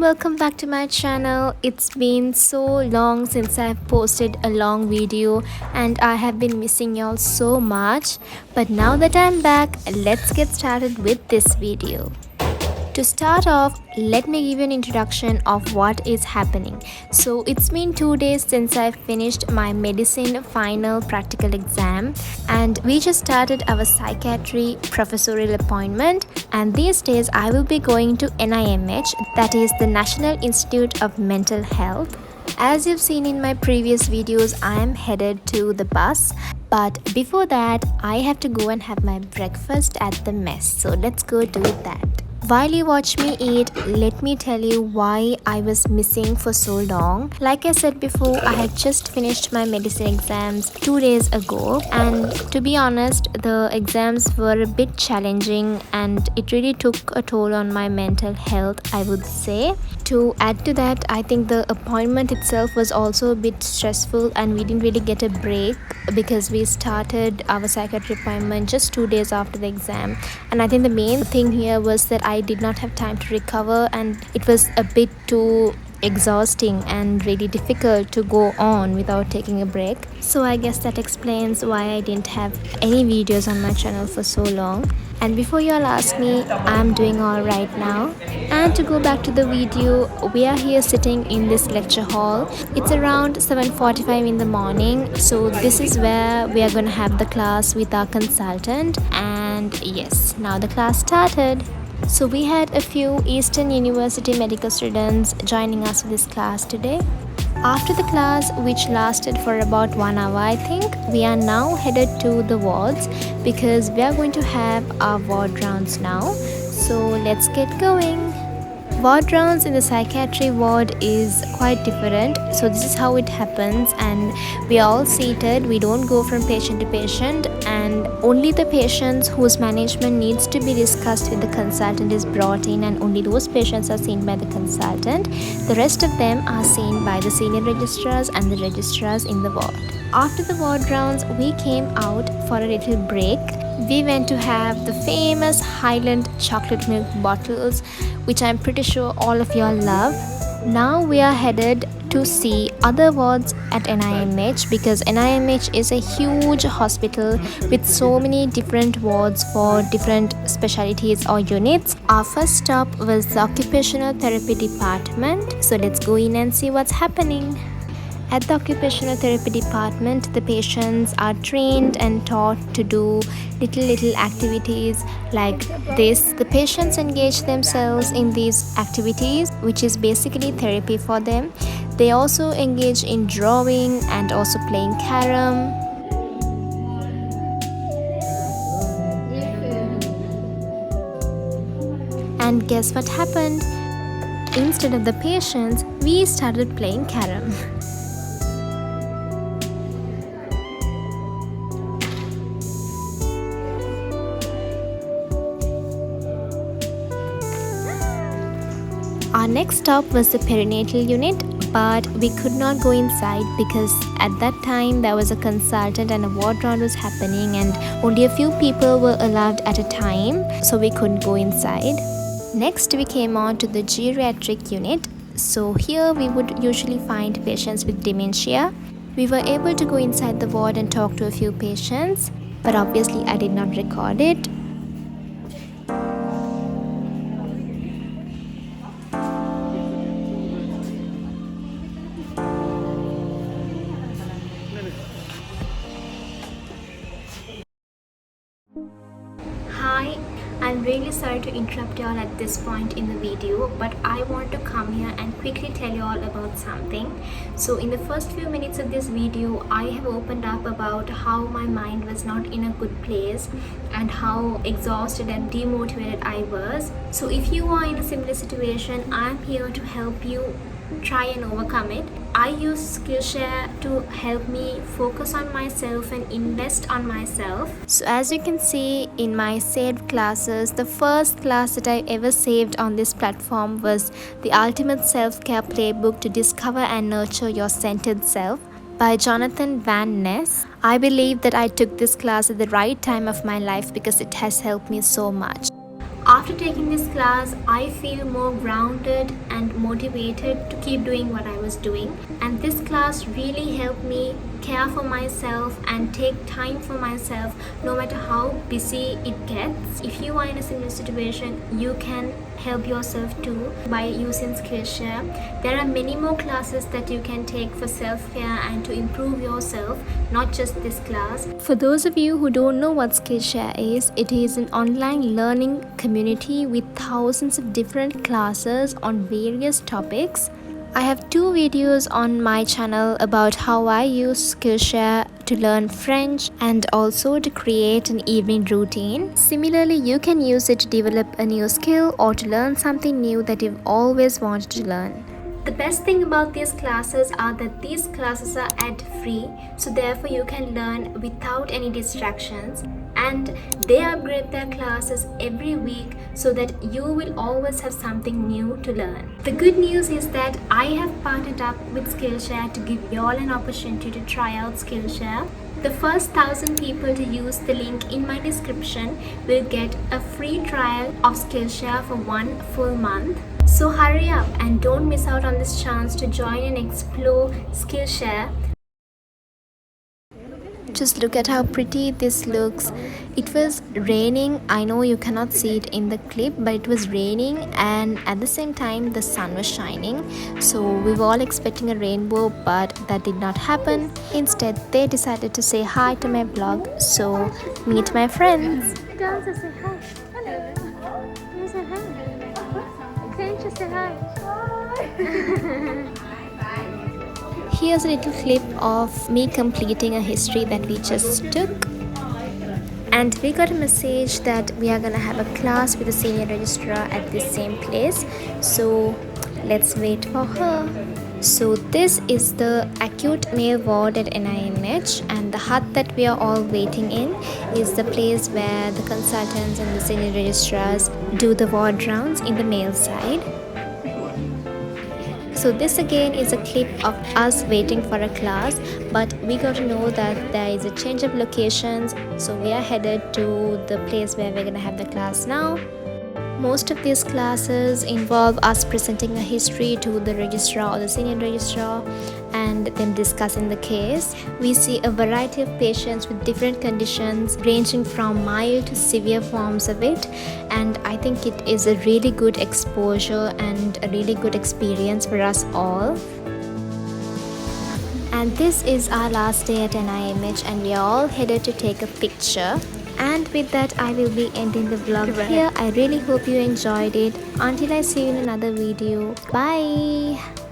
welcome back to my channel. It's been so long since I've posted a long video and I have been missing y'all so much. But now that I'm back, let's get started with this video. To start off, let me give you an introduction of what is happening. So it's been 2 days since I finished my medicine final practical exam and we just started our psychiatry professorial appointment, and these days I will be going to NIMH, that is the National Institute of Mental Health. As you've seen in my previous videos, I am headed to the bus, but before that I have to go and have my breakfast at the mess. So let's go do that. While you watch me eat, let me tell you why I was missing for so long. Like I said before, I had just finished my medicine exams 2 days ago, and to be honest, the exams were a bit challenging and it really took a toll on my mental health, I would say. To add to that, I think the appointment itself was also a bit stressful and we didn't really get a break because we started our psychiatry appointment just 2 days after the exam. And I think the main thing here was that I did not have time to recover, and it was a bit too exhausting and really difficult to go on without taking a break. So I guess that explains why I didn't have any videos on my channel for so long. And before you all ask me, I'm doing all right now. And to go back to the video, we are here sitting in this lecture hall. It's around 7:45 in the morning, so this is where we are going to have the class with our consultant. And yes, now the class started. So we had a few Eastern University medical students joining us for this class today. After the class, which lasted for about 1 hour, I think, we are now headed to the wards because we are going to have our ward rounds now. So let's get going. Ward rounds in the psychiatry ward is quite different. So this is how it happens, and we are all seated. We don't go from patient to patient, and only the patients whose management needs to be discussed with the consultant is brought in, and only those patients are seen by the consultant. The rest of them are seen by the senior registrars and the registrars in the ward. After the ward rounds, we came out for a little break. We went to have the famous Highland chocolate milk bottles, which I'm pretty sure all of y'all love. Now we are headed to see other wards at NIMH because NIMH is a huge hospital with so many different wards for different specialties or units. Our first stop was the occupational therapy department, so let's go in and see what's happening. At the occupational therapy department, the patients are trained and taught to do little activities like this. The patients engage themselves in these activities, which is basically therapy for them. They also engage in drawing and also playing carom. And guess what happened? Instead of the patients, we started playing carom. Our next stop was the perinatal unit, but we could not go inside because at that time there was a consultant and a ward round was happening and only a few people were allowed at a time, so we couldn't go inside. Next we came on to the geriatric unit. So here we would usually find patients with dementia. We were able to go inside the ward and talk to a few patients, but obviously I did not record it. Hi, I'm really sorry to interrupt y'all at this point in the video, but I want to come here and quickly tell you all about something. So in the first few minutes of this video, I have opened up about how my mind was not in a good place and how exhausted and demotivated I was. So if you are in a similar situation, I'm here to help you try and overcome it. I use Skillshare to help me focus on myself and invest on myself. So as you can see in my saved classes, the first class that I ever saved on this platform was the Ultimate Self-Care Playbook to Discover and Nurture Your Centered Self by Jonathan Van Ness. I believe that I took this class at the right time of my life because it has helped me so much. After taking this class, I feel more grounded and motivated to keep doing what I was doing. And this class really helped me care for myself and take time for myself no matter how busy it gets. If you are in a similar situation, you can help yourself too by using Skillshare. There are many more classes that you can take for self-care and to improve yourself, not just this class. For those of you who don't know what Skillshare is, it is an online learning community with thousands of different classes on various topics. I have 2 videos on my channel about how I use Skillshare to learn French and also to create an evening routine. Similarly, you can use it to develop a new skill or to learn something new that you've always wanted to learn. The best thing about these classes are that these classes are ad-free, so therefore you can learn without any distractions, and they upgrade their classes every week so that you will always have something new to learn. The good news is that I have partnered up with Skillshare to give you all an opportunity to try out Skillshare. The first 1,000 people to use the link in my description will get a free trial of Skillshare for 1 full month. So hurry up and don't miss out on this chance to join and explore Skillshare. Just look at how pretty this looks. It was raining. I know you cannot see it in the clip, but it was raining and at the same time the sun was shining. So we were all expecting a rainbow, but that did not happen. Instead, they decided to say hi to my vlog. So meet my friends. Danza, say hi. Hello. You say hi. Can't you say hi? Here's a little clip of me completing a history that we just took. And we got a message that we are gonna have a class with the senior registrar at this same place. So let's wait for her. So this is the acute male ward at NIMH, and the hut that we are all waiting in is the place where the consultants and the senior registrars do the ward rounds in the male side. So this again is a clip of us waiting for a class, but we got to know that there is a change of locations, so we are headed to the place where we're gonna have the class now. Most of these classes involve us presenting a history to the registrar or the senior registrar and then discussing the case. We see a variety of patients with different conditions ranging from mild to severe forms of it, and I think it is a really good exposure and a really good experience for us all. And this is our last day at NIMH and we are all headed to take a picture. And with that, I will be ending the vlog here. I really hope you enjoyed it. Until I see you in another video. Bye.